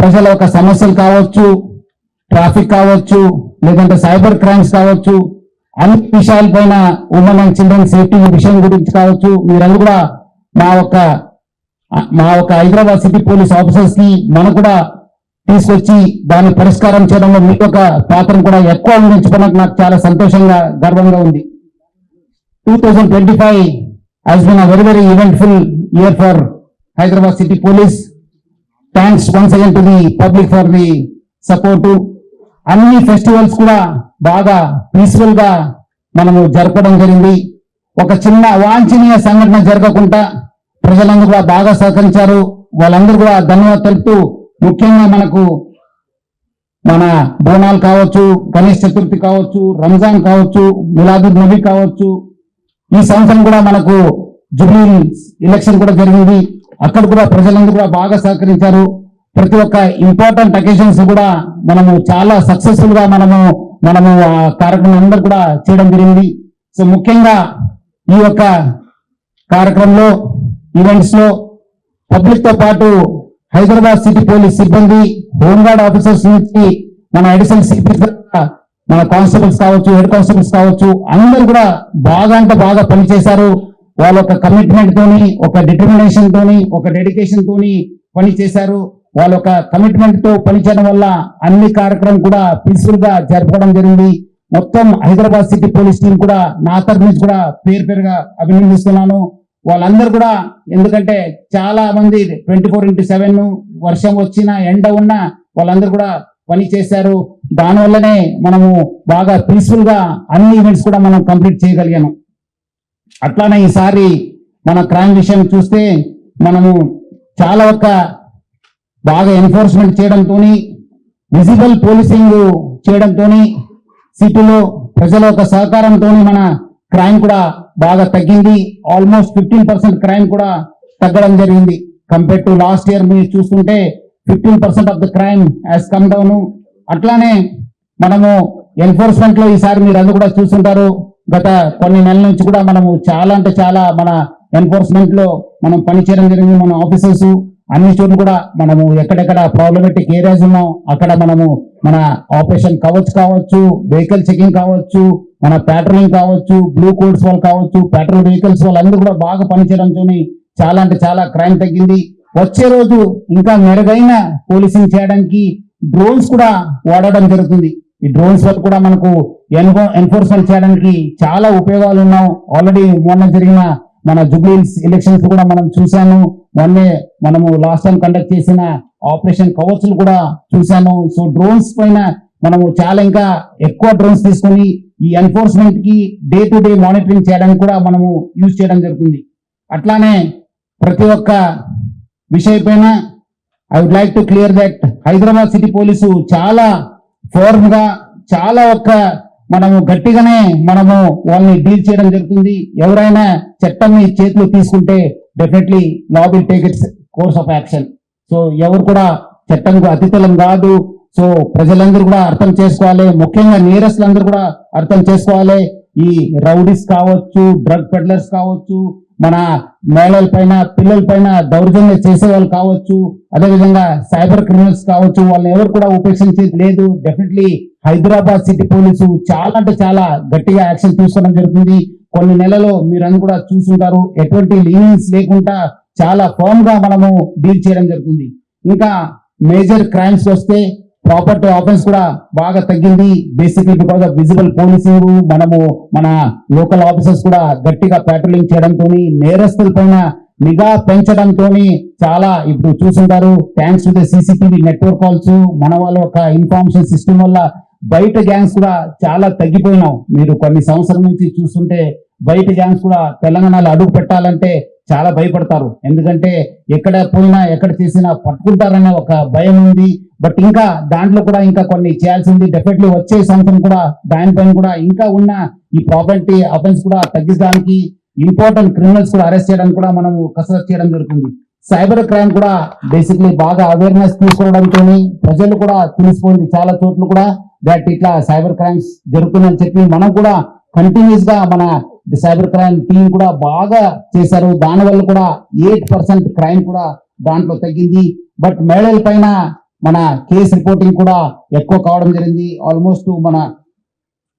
ప్రజల యొక్క సమస్యలు కావచ్చు, ట్రాఫిక్ కావచ్చు, లేదంటే సైబర్ క్రైమ్స్ కావచ్చు, అన్ని విషయాలపైన ఉమెన్ అండ్ చిల్డ్రన్ సేఫ్టీ విషయం గురించి కావచ్చు, మీరందరూ కూడా మా ఒక హైదరాబాద్ సిటీ పోలీస్ ఆఫీసర్స్ కి మనం కూడా తీసుకొచ్చి దాన్ని పరిష్కారం చేయడంలో మీ యొక్క పాత్రను కూడా ఎక్కువ అందించుకోవడానికి నాకు చాలా సంతోషంగా గర్వంగా ఉంది. 2025 has been a very, very eventful year for Hyderabad City Police. Thanks once again to the public for the support. అన్ని ఫెస్టివల్స్ కూడా బాగా పీస్ఫుల్ గా మనము జరపడం జరిగింది. ఒక చిన్న వాంఛనీయ సంఘటన జరగకుండా ప్రజలందరూ కూడా బాగా సహకరించారు. వాళ్ళందరూ కూడా ధన్యవాదాలు తెలుపుతూ, ముఖ్యంగా మన బోనాలు కావచ్చు, గణేష్ చతుర్థి కావచ్చు, రంజాన్ కావచ్చు, మిలాదున్ నబీ కావచ్చు, ఈ సంవత్సరం కూడా మనకు జుబ్లీ ఎలక్షన్ కూడా జరిగింది. అక్కడ కూడా ప్రజలందరూ కూడా బాగా సహకరించారు. ప్రతి ఒక్క ఇంపార్టెంట్ అకేషన్స్ కూడా మనము చాలా సక్సెస్ఫుల్ గా మనము కార్యక్రమం అందరూ కూడా చేయడం జరిగింది. సో ముఖ్యంగా ఈ యొక్క కార్యక్రమంలో ఈవెంట్స్ లో పబ్లిక్ తో పాటు హైదరాబాద్ సిటీ పోలీస్ సిబ్బంది, హోంగార్డ్ ఆఫీసర్స్ నుంచి మన అడిషనల్ సిపీస్, మన కానిస్టేబుల్స్ కావచ్చు, హెడ్ కానిస్టేబుల్స్ కావచ్చు, అందరూ కూడా బాగా అంటే బాగా పనిచేశారు. వాళ్ళ ఒక కమిట్మెంట్ తోని, ఒక డిటర్మినేషన్ తోని, ఒక డెడికేషన్ తోని పని చేశారు. వాళ్ళ ఒక కమిట్మెంట్ తో పనిచేయడం వల్ల అన్ని కార్యక్రమం కూడా పీస్ఫుల్ గా జరపడం జరిగింది. మొత్తం హైదరాబాద్ సిటీ పోలీస్ టీం కూడా నా తరఫు నుంచి కూడా పేరుగా అభినందిస్తున్నాను. వాళ్ళందరూ కూడా, ఎందుకంటే చాలా మంది 24/7 వర్షం వచ్చినా ఎండ ఉన్నా వాళ్ళందరూ కూడా పని చేశారు. దానివల్లనే మనము బాగా పీస్ఫుల్ గా అన్ని ఈవెంట్స్ కూడా మనం కంప్లీట్ చేయగలిగాము. అట్లానే ఈసారి మన క్రైమ్ విషయం చూస్తే మనము చాలా బాగా ఎన్ఫోర్స్మెంట్ చేయడంతో, విజిబుల్ పోలీసింగ్ చేయడంతో, సిటీలో ప్రజల యొక్క సహకారంతో మన క్రైమ్ కూడా బాగా తగ్గింది. ఆల్మోస్ట్ 15% క్రైమ్ కూడా తగ్గడం జరిగింది. కంపేర్ టు లాస్ట్ ఇయర్ మీరు చూస్తుంటే 15% of the crime has come down. అట్లానే మనము ఎన్ఫోర్స్మెంట్ లో ఈసారి మీరు అందరూ కూడా చూస్తుంటారు, గత కొన్ని నెలల నుంచి కూడా మనము చాలా అంటే చాలా మన ఎన్ఫోర్స్మెంట్ లో మనం పనిచేయడం జరిగింది. మన ఆఫీసర్స్ అన్ని చోట్ల కూడా మనము ఎక్కడెక్కడ ప్రాబ్లమెటిక్ ఏరియాస్ ఉన్నాం అక్కడ మనము మన ఆపరేషన్ కవచ్ కావచ్చు, వెహికల్ చెకింగ్ కావచ్చు, మన ప్యాట్రోలింగ్ కావచ్చు, బ్లూ కోడ్స్ వాళ్ళు కావచ్చు, పెట్రోల్ వెహికల్స్ వాళ్ళందరూ కూడా బాగా పనిచేయడంతో చాలా అంటే చాలా క్రైమ్ తగ్గింది. వచ్చే రోజు ఇంకా మెరుగైన పోలీసింగ్ చేయడానికి డ్రోన్స్ కూడా వాడడం జరుగుతుంది. ఈ డ్రోన్స్ వల్ల కూడా మనకు ఎన్ఫోర్స్మెంట్ చేయడానికి చాలా ఉపయోగాలు ఉన్నాయి. ఆల్రెడీ మొన్న జరిగిన మన జూబ్లీ ఎలక్షన్స్ కూడా మనం చూసాము. మొన్నే మనము లాస్ట్ టైం కండక్ట్ చేసిన ఆపరేషన్ కవచ్లు కూడా చూసాము. సో డ్రోన్స్ పైన మనము చాలా ఇంకా ఎక్కువ డ్రోన్స్ తీసుకొని ఈ ఎన్ఫోర్స్మెంట్ కి డే టు డే మానిటరింగ్ చేయడానికి కూడా మనము యూజ్ చేయడం జరుగుతుంది. అట్లానే ప్రతి ఒక్క విషయం పైన I would like to clear that Hyderabad city police చాలా ఫోర్మ్ గా, చాలా మనము గట్టిగానే మనము వాళ్ళని డీల్ చేయడం జరుగుతుంది. ఎవరైనా చట్టాన్ని చేతిలో తీసుకుంటే definitely law will take its course of action. So ఎవరు కూడా చట్టంకు అతిథులం కాదు. సో ప్రజలందరూ కూడా అర్థం చేసుకోవాలి, ముఖ్యంగా నేరస్తులందరూ కూడా అర్థం చేసుకోవాలి. ఈ రౌడీస్ కావచ్చు, డ్రగ్ పెడ్లర్స్ కావచ్చు, మన మహిళల పైన, పిల్లల పైన దౌర్జన్యం చేసే వాళ్ళు కావచ్చు, అదేవిధంగా సైబర్ క్రిమినల్స్ కావచ్చు, వాళ్ళని ఎవరు కూడా ఉపేక్షించేది లేదు. డెఫినెట్లీ హైదరాబాద్ సిటీ పోలీసు చాలా అంటే చాలా గట్టిగా యాక్షన్ తీసుకోవడం జరుగుతుంది. కొన్ని నెలలో మీరందరూ కూడా చూసుంటారు, ఎటువంటి లీనియన్స్ లేకుండా చాలా ఫర్మ్ గా మనము డీల్ చేయడం జరుగుతుంది. ఇంకా మేజర్ క్రైమ్స్ వస్తే ప్రాపర్టీ ఆఫెన్స్ కూడా బాగా తగ్గింది. Basically because of visible policing, మనము మన లోకల్ ఆఫీసర్స్ కూడా గట్టిగా ప్యాట్రోలింగ్ చేయడంతో, నేరస్తుల పైన నిఘా పెంచడంతో చాలా ఇప్పుడు చూసుంటారు. Thanks to the CCTV network calls, మన వాళ్ళ ఒక ఇన్ఫర్మేషన్ సిస్టమ్ వల్ల బయట గ్యాంగ్స్ కూడా చాలా తగ్గిపోయినాం. మీరు కొన్ని సంవత్సరం నుంచి చూస్తుంటే బయట గ్యాంగ్స్ కూడా తెలంగాణలో అడుగు పెట్టాలంటే చాలా భయపడతారు. ఎందుకంటే ఎక్కడ పోయినా ఎక్కడ చేసినా పట్టుకుంటారనే ఒక భయం ఉంది. బట్ ఇంకా దాంట్లో కూడా ఇంకా కొన్ని చేయాల్సింది. డెఫినెట్లీ వచ్చే సంవత్సరం కూడా దానిపైన కూడా ఇంకా ఉన్న ఈ ప్రాపర్టీ అఫెన్స్ కూడా తగ్గించడానికి, ఇంపార్టెంట్ క్రిమినల్స్ కూడా అరెస్ట్ చేయడానికి కూడా మనం కసరత్తు చేయడం జరుగుతుంది. సైబర్ క్రైమ్ కూడా బేసిక్లీ బాగా అవేర్నెస్ తీసుకోవడంతో ప్రజలు కూడా తెలిసిపోయింది చాలా చోట్ల కూడా దట్ ఇట్లా సైబర్ క్రైమ్స్ జరుగుతుందని చెప్పి మనం కూడా కంటిన్యూస్ గా మన సైబర్ క్రైమ్ టీం కూడా బాగా చేశారు. దానివల్ల కూడా 8% క్రైమ్ కూడా దాంట్లో తగ్గింది. బట్ మహిళల పైన మన కేసు రిపోర్టింగ్ కూడా ఎక్కువ కావడం జరిగింది. ఆల్మోస్ట్ మన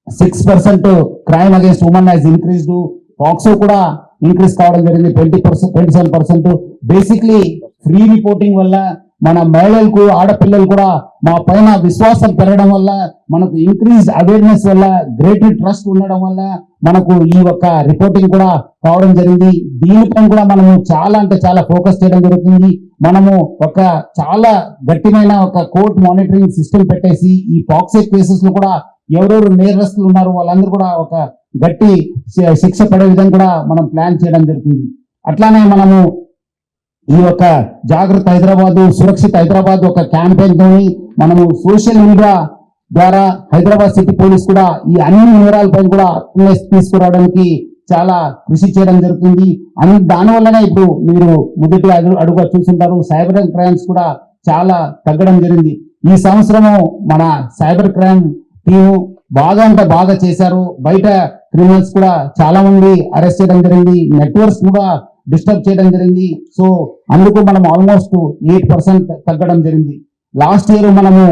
6% crime against women has increased. POCSO కూడా ఇంక్రీజ్ కావడం జరిగింది 27%. బేసిక్లీ ఫ్రీ రిపోర్టింగ్ వల్ల మన మహిళలకు ఆడపిల్లలు కూడా మా పైన విశ్వాసం పెరగడం వల్ల, మనకు ఇంక్రీజ్ అవేర్నెస్ వల్ల, గ్రేటర్ ట్రస్ట్ ఉండడం వల్ల మనకు ఈ యొక్క రిపోర్టింగ్ కూడా కావడం జరిగింది. దీనిపైన కూడా మనము చాలా అంటే చాలా ఫోకస్ చేయడం జరుగుతుంది. మనము ఒక చాలా గట్టిమైన ఒక కోర్ట్ మానిటరింగ్ సిస్టమ్ పెట్టేసి ఈ పాక్సో కేసెస్ లో కూడా ఎవరెవరు నేరస్తులు ఉన్నారు వాళ్ళందరూ కూడా ఒక గట్టి శిక్ష పడే విధంగా కూడా మనం ప్లాన్ చేయడం జరుగుతుంది. అట్లానే మనము ఈ యొక్క జాగ్రత్త హైదరాబాద్, సురక్షిత హైదరాబాద్ ఒక క్యాంపెయిన్ తోని మనము సోషల్ మీడియా ద్వారా హైదరాబాద్ సిటీ పోలీస్ కూడా ఈ అన్ని నేరాలపై కూడా అవేర్నెస్ తీసుకురావడానికి చాలా కృషి చేయడం జరుగుతుంది. దానివల్లనే ఇప్పుడు మీరు మొదటి అడుగుగా చూస్తుంటారు, సైబర్ క్రైమ్స్ కూడా చాలా తగ్గడం జరిగింది. ఈ సంవత్సరము మన సైబర్ క్రైమ్ టీము బాగా అంటే బాగా చేశారు. బయట క్రిమినల్స్ కూడా చాలా మంది అరెస్ట్ చేయడం జరిగింది, నెట్వర్క్స్ కూడా డిస్టర్బ్ చేయడం జరిగింది. సో అందుకు మనం ఆల్మోస్ట్ 8% తగ్గడం జరిగింది. లాస్ట్ ఇయర్ మనము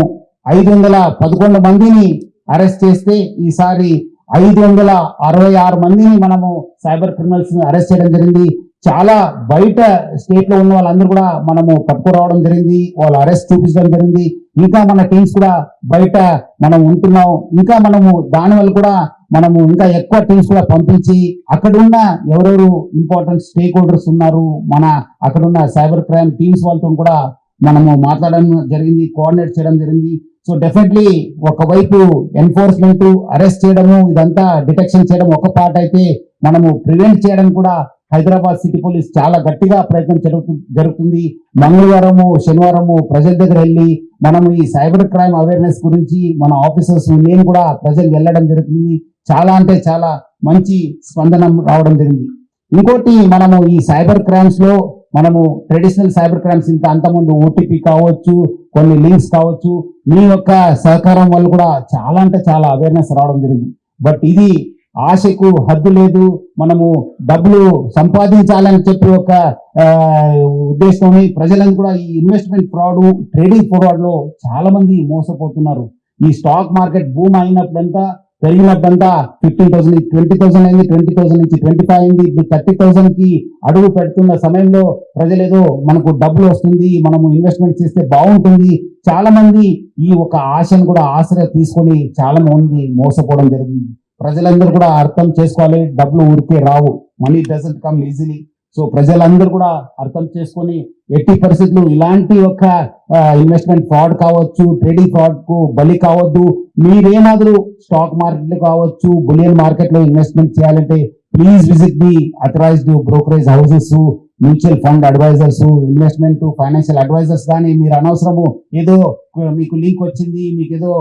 511 మందిని అరెస్ట్ చేస్తే ఈసారి 566 మందిని మనము సైబర్ క్రిమినల్స్ అరెస్ట్ చేయడం జరిగింది. చాలా బయట స్టేట్ లో ఉన్న వాళ్ళందరూ కూడా మనము పట్టుకురావడం జరిగింది, వాళ్ళ అరెస్ట్ చూపించడం జరిగింది. ఇంకా మన టీమ్స్ కూడా బయట మనం ఉంటున్నాం. ఇంకా మనము దానివల్ల కూడా మనము ఇంకా ఎక్కువ టీమ్స్ కూడా పంపించి అక్కడున్న ఎవరెవరు ఇంపార్టెంట్ స్టేక్ హోల్డర్స్ ఉన్నారు, మన అక్కడున్న సైబర్ క్రైమ్ టీమ్స్ వాళ్ళతో కూడా మనము మాట్లాడడం జరిగింది, కోఆర్డినేట్ చేయడం జరిగింది. సో డెఫినెట్లీ ఒకవైపు ఎన్ఫోర్స్మెంట్ అరెస్ట్ చేయడము ఇదంతా డిటెక్షన్ చేయడం ఒక పార్ట్ అయితే, మనము ప్రివెంట్ చేయడం కూడా హైదరాబాద్ సిటీ పోలీస్ చాలా గట్టిగా ప్రయత్నం జరుగుతుంది. మంగళవారము శనివారము ప్రజల దగ్గర వెళ్ళి మనము ఈ సైబర్ క్రైమ్ అవేర్నెస్ గురించి మన ఆఫీసర్స్ నేను కూడా ప్రజలు వెళ్ళడం జరుగుతుంది. చాలా అంటే చాలా మంచి స్పందన రావడం జరిగింది. ఇంకోటి మనము ఈ సైబర్ క్రైమ్స్ లో మనము ట్రెడిషనల్ సైబర్ క్రైమ్స్ అంతకుముందు ఓటీపీ కావచ్చు, కొన్ని లింక్స్ కావచ్చు, మీ యొక్క సహకారం వల్ల కూడా చాలా అంటే చాలా అవేర్నెస్ రావడం జరిగింది. బట్ ఇది ఆశకు హద్దు లేదు, మనము డబ్బులు సంపాదించాలని చెప్పి ఒక ఉద్దేశంతో ప్రజలను కూడా ఈ ఇన్వెస్ట్మెంట్ ఫ్రాడ్, ట్రేడింగ్ ఫ్రాడ్ లో చాలా మంది మోసపోతున్నారు. ఈ స్టాక్ మార్కెట్ భూమి అయినప్పుడంతా పెరిగినప్పుడంతా 15,000 20,000 అయింది, 20,000 నుంచి 25 అయింది, ఇప్పుడు 30,000 కి అడుగు పెడుతున్న సమయంలో ప్రజలు ఏదో మనకు డబ్బులు వస్తుంది, మనము ఇన్వెస్ట్మెంట్ చేస్తే బాగుంటుంది, చాలా మంది ఈ ఒక ఆశను కూడా ఆశ్రయ తీసుకొని చాలా మంది మోసపోవడం జరిగింది. ప్రజలందరూ కూడా అర్థం చేసుకోవాలి, డబ్బులు ఊరికే రావు, money doesn't come easily. So ప్రజలందరూ కూడా అర్థం చేసుకొని ఎట్టి పరిస్థితులు ఇలాంటి ఒక ఇన్వెస్ట్మెంట్ ఫ్రాడ్ కావచ్చు, ట్రేడింగ్ ఫ్రాడ్ కు బలి కావద్దు. మీరేమాದರೂ స్టాక్ మార్కెట్ కావచ్చు, బులియన్ మార్కెట్ లో ఇన్వెస్ట్మెంట్ చేయాలంటే please visit the authorised brokerage houses, mutual fund advisors, investment financial advisors. కానీ మీరు అనవసరము ఏదో మీకు లింక్ వచ్చింది, మీకు ఏదో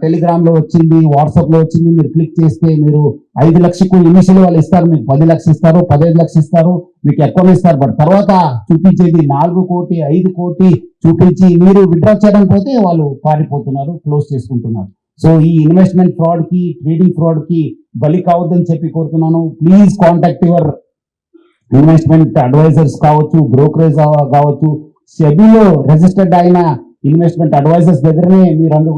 టెలిగ్రామ్ లో వచ్చింది, వాట్సాప్ లో వచ్చింది, మీరు క్లిక్ చేస్తే మీరు 5 లక్షలకు ఇనిషియల్ వాళ్ళు ఇస్తారు, మీకు 10 లక్షలు ఇస్తారు, 15 లక్షలు ఇస్తారు, మీకు ఎక్కువ ఇస్తారు. బట్ తర్వాత చూపించేది 4 కోటి 5 కోటి చూపించి మీరు విత్డ్రా చేయడానికి పోతే వాళ్ళు పారిపోతున్నారు, క్లోజ్ చేసుకుంటున్నారు. సో ఈ ఇన్వెస్ట్మెంట్ ఫ్రాడ్ కి, ట్రేడింగ్ ఫ్రాడ్ కి బలి కావద్దని చెప్పి కోరుతున్నాను. Please contact your investment advisers కావచ్చు, బ్రోకరేజ్ కావచ్చు, సెబీలో రిజిస్టర్డ్ అయిన ఇన్వెస్ట్మెంట్ అడ్వైజర్స్ దగ్గరనే మీరు అందరూ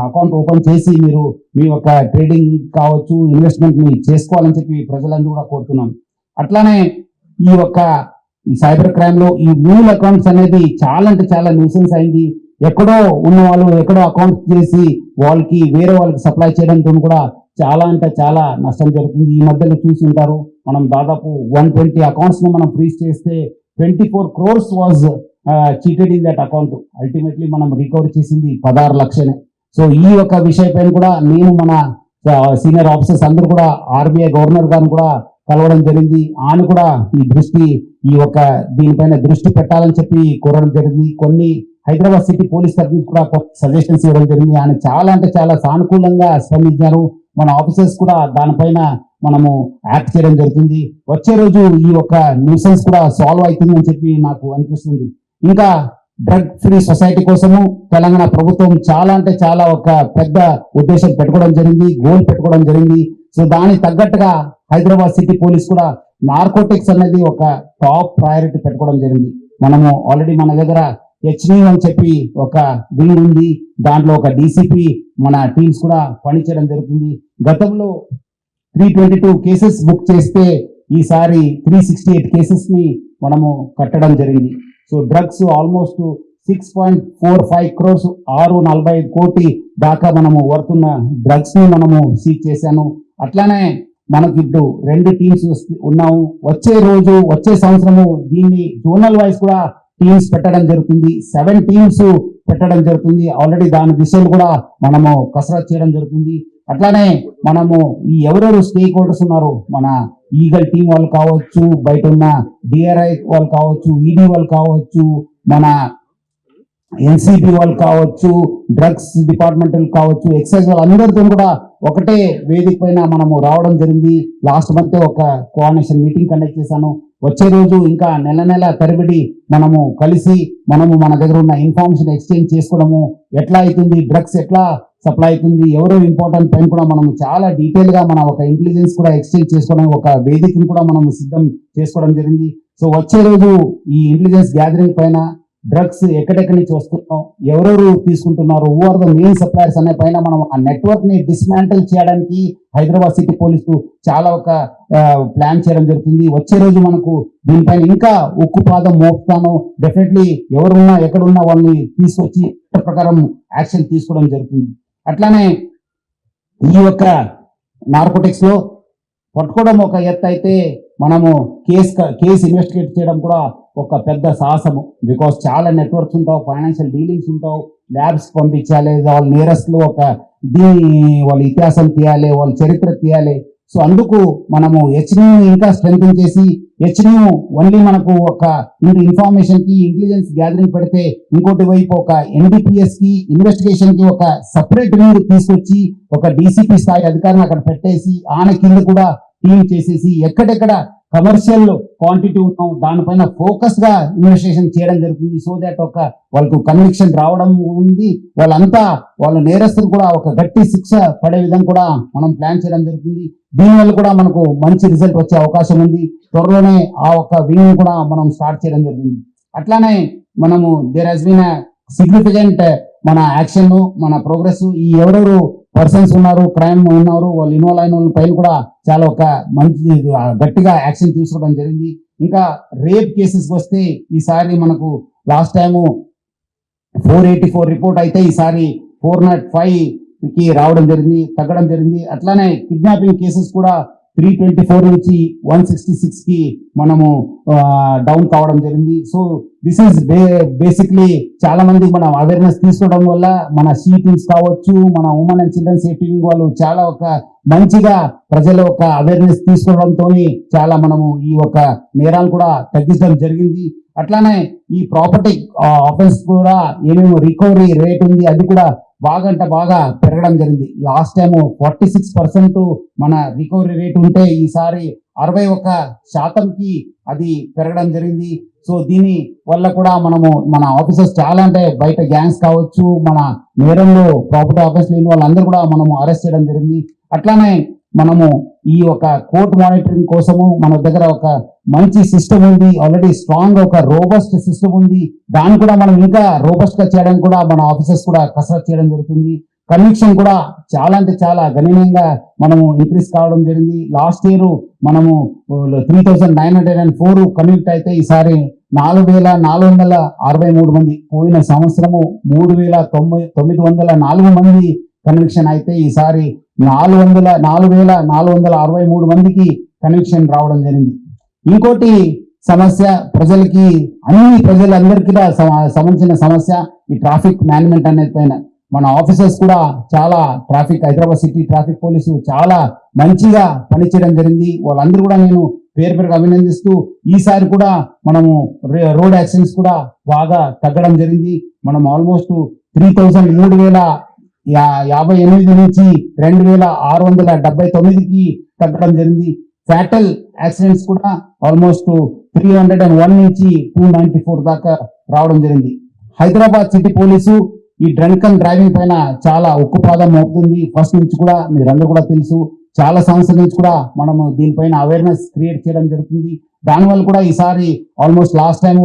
అకౌంట్ ఓపెన్ చేసి మీరు మీ యొక్క ట్రేడింగ్ కావచ్చు, ఇన్వెస్ట్మెంట్ ని చేసుకోవాలని చెప్పి ప్రజలందరూ కూడా కోరుతున్నాను. అట్లానే ఈ సైబర్ క్రైమ్ లో ఈ మ్యూల్ అకౌంట్స్ అనేది చాలా అంటే చాలా న్యూసెన్స్ అయింది. ఎక్కడో ఉన్న వాళ్ళు ఎక్కడో అకౌంట్ చేసి వాళ్ళకి వేరే వాళ్ళకి సప్లై చేయడంతో కూడా చాలా అంటే చాలా నష్టం జరుగుతుంది. ఈ మధ్యలో చూసి ఉంటారు, మనం దాదాపు 120 అకౌంట్స్ ని మనం ఫ్రీజ్ చేస్తే 24 crores was cheated in that account. Ultimately మనం రికవర్ చేసింది 16 లక్షలే. సో ఈ యొక్క విషయపైన కూడా నేను మన సీనియర్ ఆఫీసర్స్ అందరూ కూడా ఆర్బీఐ గవర్నర్ గారిని కూడా కలవడం జరిగింది. ఆయన కూడా దీనిపైన దృష్టి పెట్టాలని చెప్పి కోరడం జరిగింది. కొన్ని హైదరాబాద్ సిటీ పోలీస్ తరఫు కూడా సజెషన్స్ ఇవ్వడం జరిగింది. ఆయన చాలా అంటే చాలా సానుకూలంగా స్పందించారు. మన ఆఫీసర్స్ కూడా దానిపైన మనము యాక్ట్ చేయడం జరుగుతుంది. వచ్చే రోజు ఈ యొక్క న్యూసెన్స్ కూడా సాల్వ్ అవుతుందని చెప్పి నాకు అనిపిస్తుంది. ఇంకా డ్రగ్ ఫ్రీ సొసైటీ కోసము తెలంగాణ ప్రభుత్వం చాలా అంటే చాలా ఒక పెద్ద ఉద్దేశం పెట్టుకోవడం జరిగింది, గోల్ పెట్టుకోవడం జరిగింది. సో దానికి తగ్గట్టుగా హైదరాబాద్ సిటీ పోలీస్ కూడా నార్కోటిక్స్ అనేది ఒక టాప్ ప్రయారిటీ పెట్టుకోవడం జరిగింది. మనము ఆల్రెడీ మన దగ్గర హెచ్ని అని చెప్పి ఒక వింగ్ ఉంది. దాంట్లో ఒక డీసీపీ మన టీమ్స్ కూడా పనిచేయడం జరుగుతుంది. గతంలో 322 కేసెస్ బుక్ చేస్తే ఈసారి 368 కేసెస్ ని మనము కట్టడం జరిగింది. సో డ్రగ్స్ ఆల్మోస్ట్ 6.45 crores 645 కోటి దాకా మనము వర్తున్న డ్రగ్స్ ని మనము సీజ్ చేశాను. అట్లానే మనకి ఇప్పుడు 2 టీమ్స్ ఉన్నాము. వచ్చే సంవత్సరము దీన్ని జోనల్ వైజ్ కూడా టీమ్స్ పెట్టడం జరుగుతుంది. 7 టీమ్స్ పెట్టడం జరుగుతుంది. ఆల్రెడీ దాని దిశలు కూడా మనము కసరత్ చేయడం జరుగుతుంది. అట్లానే మనము ఈ ఎవరెవరు స్టేక్ హోల్డర్స్ ఉన్నారు, మన ఈగల్ టీం వాళ్ళు కావచ్చు, బయట ఉన్న డిఆర్ఐ వాళ్ళు కావచ్చు, ఈడీ వాళ్ళు కావచ్చు, మన ఎన్సిబి వాళ్ళు కావచ్చు, డ్రగ్స్ డిపార్ట్మెంట్ కావచ్చు, ఎక్సైజ్ వాళ్ళు అందరితో కూడా ఒకటే వేదిక పైన మనము రావడం జరిగింది. లాస్ట్ మంత్ ఒక కోఆర్డినేషన్ మీటింగ్ కండక్ట్ చేశాను. వచ్చే రోజు ఇంకా నెల తరబడి మనము కలిసి మనము మన దగ్గర ఉన్న ఇన్ఫర్మేషన్ ఎక్స్చేంజ్ చేసుకోవడము, ఎట్లా అవుతుంది డ్రగ్స్ ఎట్లా సప్లై అవుతుంది, ఎవరో ఇంపార్టెంట్ పైన కూడా మనం చాలా డీటెయిల్ గా మన ఒక ఇంటెలిజెన్స్ కూడా ఎక్స్చేంజ్ చేసుకోవడం, ఒక వేదికను కూడా మనం సిద్ధం చేసుకోవడం జరిగింది. సో వచ్చే రోజు ఈ ఇంటెలిజెన్స్ గ్యాదరింగ్ పైన డ్రగ్స్ ఎక్కడెక్కడి నుంచి వస్తున్నాం, ఎవరెవరు తీసుకుంటున్నారు, who are the main suppliers అనే పైన మనం ఆ నెట్వర్క్ ని డిస్మాంటిల్ చేయడానికి హైదరాబాద్ సిటీ పోలీసు చాలా ఒక ప్లాన్ చేయడం జరుగుతుంది. వచ్చే రోజు మనకు దీనిపైన ఇంకా ఉక్కు పాదం మోపుతాను. డెఫినెట్లీ ఎవరున్నా ఎక్కడున్నా వాళ్ళని తీసుకొచ్చి ప్రకారం యాక్షన్ తీసుకోవడం జరుగుతుంది. అట్లానే ఈ యొక్క నార్కోటిక్స్ లో పట్టుకోవడం ఒక ఎత్తు అయితే, మనము కేసు ఇన్వెస్టిగేట్ చేయడం కూడా ఒక పెద్ద సాహసము. బికాస్ చాలా నెట్వర్క్స్ ఉంటావు, ఫైనాన్షియల్ డీలింగ్స్ ఉంటావు, ల్యాబ్స్ పంపించాలి, వాళ్ళ నియరెస్ట్ లో ఒక వాళ్ళ ఇతిహాసం తీయాలి, వాళ్ళ చరిత్ర తీయాలి. సో అందుకు మనము హెచ్ని ఇంకా స్ట్రెంగ్ చేసి, హెచ్ని ఓన్లీ మనకు ఒక ఇన్ఫర్మేషన్ కి ఇంటెలిజెన్స్ గ్యాదరింగ్ పెడితే, ఇంకోటి వైపు ఒక ఎన్డిపిఎస్ కి ఇన్వెస్టిగేషన్ కి ఒక సపరేట్ వింగ్ తీసుకొచ్చి ఒక డీసీపీ స్థాయి అధికారిని అక్కడ పెట్టేసి ఆన కింద కూడా టీమ్ చేసేసి ఎక్కడెక్కడ కమర్షియల్ క్వాంటిటీ ఉన్నాం దానిపైన ఫోకస్ గా ఇన్వెస్టిగేషన్ చేయడం జరుగుతుంది. సో దాట్ ఒక వాళ్ళకు కన్విక్షన్ రావడం ఉంది, వాళ్ళ నేరస్తులు కూడా ఒక గట్టి శిక్ష పడే విధంగా కూడా మనం ప్లాన్ చేయడం జరుగుతుంది. దీనివల్ల కూడా మనకు మంచి రిజల్ట్ వచ్చే అవకాశం ఉంది. త్వరలోనే ఆ ఒక్క వింగ్ కూడా మనం స్టార్ట్ చేయడం జరుగుతుంది. అట్లానే మనము దేర్ హస్ బీన్ సిగ్నిఫికెంట్ మన యాక్షన్, మన ప్రోగ్రెస్, ఈ ఎవరెవరు పర్సన్స్ ఉన్నారు, క్రైమ్ ఉన్నారు, వాళ్ళు ఇన్వాల్వ్ అయిన వాళ్ళ పైన కూడా చాలా ఒక మంచి గట్టిగా యాక్షన్ తీసుకోవడం జరిగింది. ఇంకా రేప్ కేసెస్ వస్తే ఈసారి మనకు లాస్ట్ టైము 484 రిపోర్ట్ అయితే ఈసారి 405 కి రావడం జరిగింది, తగ్గడం జరిగింది. అట్లానే కిడ్నాపింగ్ కేసెస్ కూడా 324 నుంచి 166 కి మనము డౌన్ కావడం జరిగింది. సో దిస్ ఈస్ బేసిక్లీ చాలా మంది మనం అవేర్నెస్ తీసుకోవడం వల్ల మన సీ టీమ్స్ కావచ్చు, మన women and children safety wing వాళ్ళు చాలా ఒక మంచిగా ప్రజల ఒక అవేర్నెస్ తీసుకోవడంతో చాలా మనము ఈ ఒక నేరాలు కూడా తగ్గించడం జరిగింది. అట్లానే ఈ ప్రాపర్టీ ఆఫెన్స్ కూడా ఏమేమి రికవరీ రేట్ ఉంది అది కూడా బాగా పెరగడం జరిగింది. లాస్ట్ టైం 46% మన రికవరీ రేట్ ఉంటే ఈసారి 61%కి అది పెరగడం జరిగింది. సో దీని వల్ల కూడా మన ఆఫీసర్స్ చాలా అంటే బయట గ్యాంగ్స్ కావచ్చు, మన నేరంలో ప్రాపర్టీ ఆఫీస్ లేని వాళ్ళందరూ కూడా మనము అరెస్ట్ చేయడం జరిగింది. అట్లానే మనము ఈ ఒక కోర్ట్ మానిటరింగ్ కోసము మన దగ్గర ఒక మంచి సిస్టమ్ ఉంది, ఆల్రెడీ స్ట్రాంగ్ ఒక రోబస్ట్ సిస్టమ్ ఉంది. దాన్ని కూడా మనం ఇంకా రోబస్ట్ గా చేయడానికి కూడా మన ఆఫీసర్స్ కూడా కసరత్ చేయడం జరుగుతుంది. కన్విక్షన్ కూడా చాలా అంటే చాలా గణనీయంగా మనము ఇంక్రీజ్ కావడం జరిగింది. లాస్ట్ ఇయర్ మనము 3904 కన్విక్ట్ అయితే ఈసారి 4463 మంది, పోయిన సంవత్సరము 3904 మంది కన్విక్షన్ అయితే ఈసారి 4463 మందికి కన్విక్షన్ రావడం జరిగింది. ఇంకోటి సమస్య ప్రజలకి, ప్రజలందరికీ సంబంధించిన సమస్య ఈ ట్రాఫిక్ మేనేజ్మెంట్ అనేది పైన మన ఆఫీసర్స్ కూడా చాలా హైదరాబాద్ సిటీ ట్రాఫిక్ పోలీసు చాలా మంచిగా పనిచేయడం జరిగింది. వాళ్ళందరూ కూడా నేను పేరుగా అభినందిస్తూ, ఈసారి కూడా మనము రోడ్ యాక్సిడెంట్స్ కూడా బాగా తగ్గడం జరిగింది. మనం ఆల్మోస్ట్ 3,58 నుంచి 2,679కి తగ్గడం జరిగింది. ఫ్యాటల్ యాక్సిడెంట్స్ కూడా ఆల్మోస్ట్ 301 నుంచి 294 దాకా రావడం జరిగింది. హైదరాబాద్ సిటీ పోలీసు ఈ డ్రంక్ అండ్ డ్రైవింగ్ పైన చాలా ఉక్కుపాదం మోపుతుంది. ఫస్ట్ నుంచి కూడా మీరందరూ కూడా తెలుసు, చాలా సంవత్సరాల నుంచి కూడా మనము దీనిపైన అవేర్నెస్ క్రియేట్ చేయడం జరుగుతుంది. దానివల్ల కూడా ఈసారి ఆల్మోస్ట్ లాస్ట్ టైం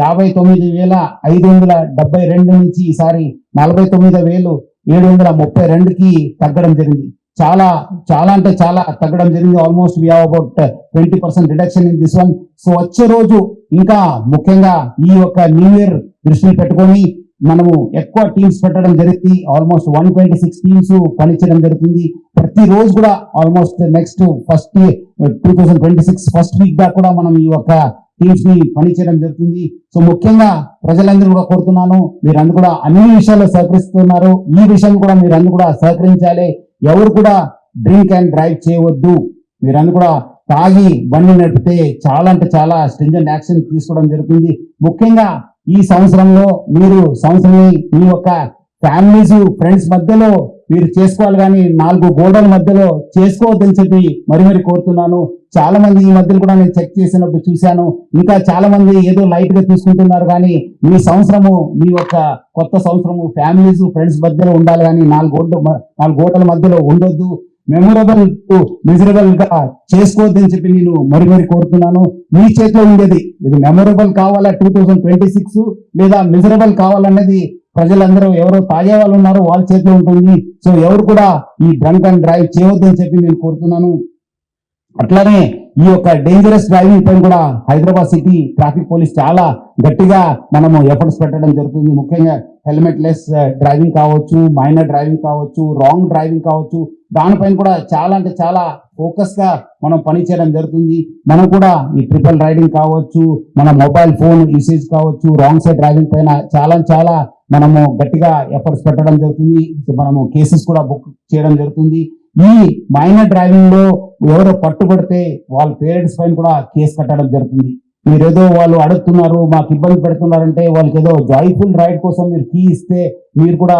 59,572 నుంచి ఈసారి 49,732కి తగ్గడం జరిగింది. చాలా చాలా అంటే చాలా తగ్గడం జరిగింది. Almost we have about 20% reduction in this one. So వచ్చే రోజు ఇంకా ముఖ్యంగా ఈ యొక్క న్యూ ఇయర్ దృష్టిని పెట్టుకొని మనము ఎక్కువ టీమ్స్ పెట్టడం జరిగింది. ఆల్మోస్ట్ 126 టీమ్స్ పనిచేయడం జరుగుతుంది. ప్రతి రోజు కూడా ఆల్మోస్ట్ నెక్స్ట్ 2026 ఫస్ట్ వీక్ గా కూడా మనం ఈ యొక్క టీమ్స్ ని పనిచేయడం జరుగుతుంది. సో ముఖ్యంగా ప్రజలందరూ కూడా కోరుతున్నాను, మీరందరూ కూడా అన్ని విషయాల్లో సహకరిస్తున్నారు. ఈ విషయం కూడా మీరందరూ కూడా సహకరించాలి. ఎవరు కూడా డ్రింక్ అండ్ డ్రైవ్ చేయవద్దు. మీరందరూ కూడా తాగి బండి నడిపితే చాలా అంటే చాలా స్ట్రింజెంట్ యాక్షన్ తీసుకోవడం జరుగుతుంది. ముఖ్యంగా ఈ సంవత్సరంలో మీరు మీ యొక్క ఫ్యామిలీస్ ఫ్రెండ్స్ మధ్యలో మీరు చేసుకోవాలి, కానీ 4 గోడల మధ్యలో చేసుకోవద్దని చెప్పి మరి కోరుతున్నాను. చాలా మంది ఈ మధ్యలో కూడా నేను చెక్ చేసినప్పుడు చూశాను, ఇంకా చాలా మంది ఏదో లైట్ గా తీసుకుంటున్నారు. కానీ మీ సంవత్సరము, మీ యొక్క కొత్త సంవత్సరము ఫ్యామిలీస్ ఫ్రెండ్స్ మధ్యలో ఉండాలి, కానీ 4 గోడల మధ్యలో ఉండొద్దు. మెమొరబుల్ మిజరబుల్ గా చేసుకోవద్దని చెప్పి నేను మరి కోరుతున్నాను. మీ చేతిలో ఉండేది ఇది. మెమొరబుల్ కావాలా 2026 లేదా మిజరబుల్ కావాలన్నది ప్రజలందరూ ఎవరో తాగే వాళ్ళు ఉన్నారో వాళ్ళ చేతిలో ఉంటుంది. సో ఎవరు కూడా ఈ డ్రంక్ అండ్ డ్రైవ్ చేయవద్దని చెప్పి నేను కోరుతున్నాను. అట్లానే ఈ యొక్క డేంజరస్ డ్రైవింగ్ పైన కూడా హైదరాబాద్ సిటీ ట్రాఫిక్ పోలీస్ చాలా గట్టిగా మనము ఎఫర్ట్స్ పెట్టడం జరుగుతుంది. ముఖ్యంగా హెల్మెట్ లెస్ డ్రైవింగ్ కావచ్చు, మైనర్ డ్రైవింగ్ కావచ్చు, రాంగ్ డ్రైవింగ్ కావచ్చు, దానిపైన కూడా చాలా అంటే చాలా ఫోకస్ గా మనం పని చేయడం జరుగుతుంది. మనం కూడా ఈ ట్రిపుల్ రైడింగ్ కావచ్చు, మన మొబైల్ ఫోన్ యూసేజ్ కావచ్చు, రాంగ్ సైడ్ డ్రైవింగ్ పైన చాలా మనము గట్టిగా ఎఫర్ట్స్ పెట్టడం జరుగుతుంది. మనము కేసెస్ కూడా బుక్ చేయడం జరుగుతుంది. ఈ మైనర్ డ్రైవింగ్ లో ఎవరో పట్టుబడితే వాళ్ళ పేరెంట్స్ పైన కూడా కేసు కట్టడం జరుగుతుంది. మీరేదో వాళ్ళు అడుగుతున్నారు, మాకు ఇబ్బంది పెడుతున్నారంటే వాళ్ళకి ఏదో జాయ్ఫుల్ రైడ్ కోసం మీరు కీ ఇస్తే మీరు కూడా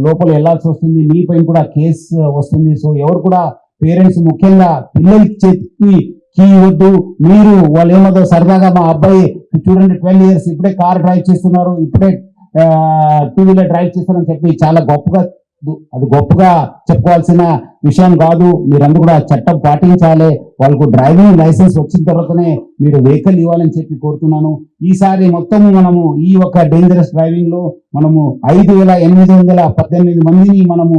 లోపల వెళ్లాల్సి వస్తుంది, మీ పైన కూడా కేసు వస్తుంది. సో ఎవరు కూడా పేరెంట్స్ ముఖ్యంగా పిల్లలకి చెప్పి కీ ఇవ్వద్దు. మీరు వాళ్ళు ఏమదో సరదాగా మా అబ్బాయి చూడండి 12 years ఇప్పుడే కార్ డ్రైవ్ చేస్తున్నారు, ఇప్పుడే 2 వీలర్ డ్రైవ్ చేస్తారని చెప్పి చాలా గొప్పగా చెప్పుకోవాల్సిన విషయం కాదు. మీరందరూ కూడా చట్టం పాటించాలి. వాళ్ళకు డ్రైవింగ్ లైసెన్స్ వచ్చిన తర్వాతనే మీరు వెహికల్ ఇవ్వాలని చెప్పి కోరుతున్నాను. ఈసారి మొత్తము మనము ఈ యొక్క డేంజరస్ డ్రైవింగ్ లో మనము 5,818 మందిని మనము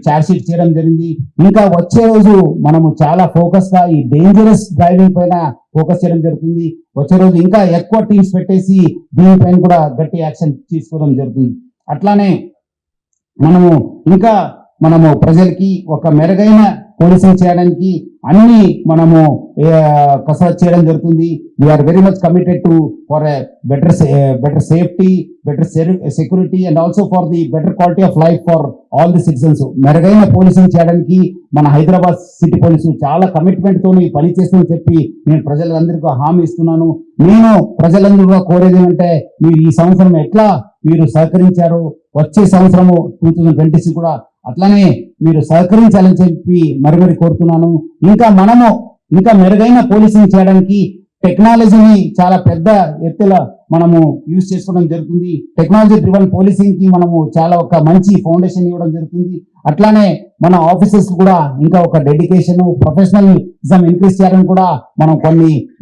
చార్జ్ షీట్ చేయడం జరిగింది. ఇంకా వచ్చే రోజు మనము చాలా ఫోకస్ గా ఈ డేంజరస్ డ్రైవింగ్ పైన ఫోకస్ చేయడం జరుగుతుంది. వచ్చే రోజు ఇంకా ఎక్కువ టీమ్స్ పెట్టేసి దీనిపైన కూడా గట్టి యాక్షన్ తీసుకోవడం జరుగుతుంది. అట్లానే మనము ప్రజలకి ఒక మెరుగైన పోలీసింగ్ చేయడానికి అన్ని మనము కసరత్ చేయడం జరుగుతుంది. We are very much committed to for better safety, better security and also for the better quality of life for all the citizens. మెరుగైన పోలీసింగ్ చేయడానికి మన హైదరాబాద్ సిటీ పోలీసు చాలా కమిట్మెంట్ తోని పనిచేస్తుందని చెప్పి నేను ప్రజలందరికీ హామీ ఇస్తున్నాను. నేను ప్రజలందరూ కోరేది ఏమంటే, మీరు ఈ సంవత్సరం ఎట్లా మీరు సహకరించారు, వచ్చే సంవత్సరము 2026 కూడా అట్లానే మీరు సహకరించాలని చెప్పి మరి కోరుతున్నాను. ఇంకా మెరుగైన పోలీసింగ్ చేయడానికి టెక్నాలజీని చాలా పెద్ద ఎత్తుల మనము యూజ్ చేసుకోవడం జరుగుతుంది. టెక్నాలజీ డ్రివన్ పోలీసింగ్ కి మనము చాలా ఒక మంచి ఫౌండేషన్ ఇవ్వడం జరుగుతుంది. అట్లానే మన ఆఫీసర్స్ కూడా ఇంకా ఒక డెడికేషన్, ప్రొఫెషనలిజం ఇంక్రీజ్ చేయడానికి కూడా మనం